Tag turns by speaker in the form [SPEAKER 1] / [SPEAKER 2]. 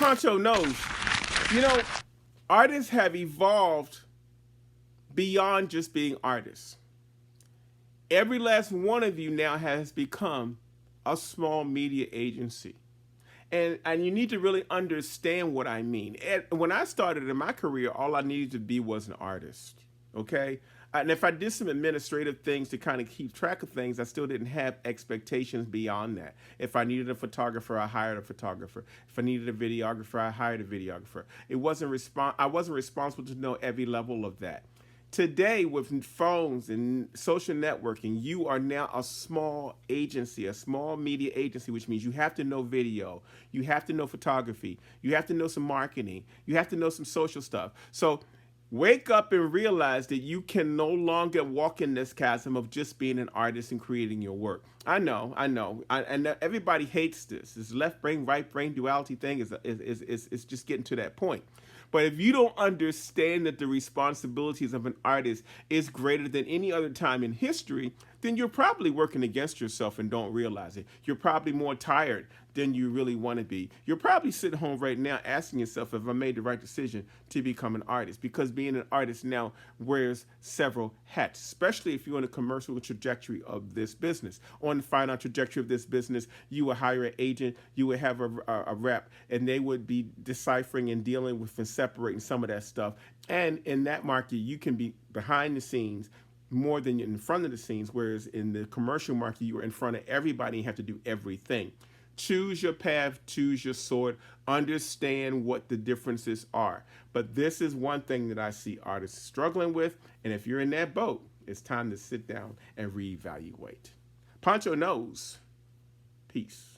[SPEAKER 1] Poncho knows. You know, artists have evolved beyond just being artists. Every last one of you now has become a small media agency. And you need to really understand what I mean. And when I started in my career, all I needed to be was an artist. Okay? And if I did some administrative things to kind of keep track of things, I still didn't have expectations beyond that. If I needed a photographer, I hired a photographer. If I needed a videographer, I hired a videographer. I wasn't responsible to know every level of that. Today, with phones and social networking, you are now a small agency, a small media agency, which means you have to know video, you have to know photography, you have to know some marketing, you have to know some social stuff. So wake up and realize that you can no longer walk in this chasm of just being an artist and creating your work. And everybody hates this. This left brain, right brain duality thing is just getting to that point. But if you don't understand that the responsibilities of an artist is greater than any other time in history, then you're probably working against yourself and don't realize it. You're probably more tired than you really want to be. You're probably sitting home right now asking yourself if I made the right decision to become an artist, because being an artist now wears several hats, especially if you're on a commercial trajectory of this business. On the finance trajectory of this business, you would hire an agent, you would have a rep, and they would be deciphering and dealing with and separating some of that stuff. And in that market, you can be behind the scenes more than in front of the scenes, whereas in the commercial market, you are in front of everybody and have to do everything. Choose your path, choose your sword, understand what the differences are. But this is one thing that I see artists struggling with, and if you're in that boat, it's time to sit down and reevaluate. Poncho knows. Peace.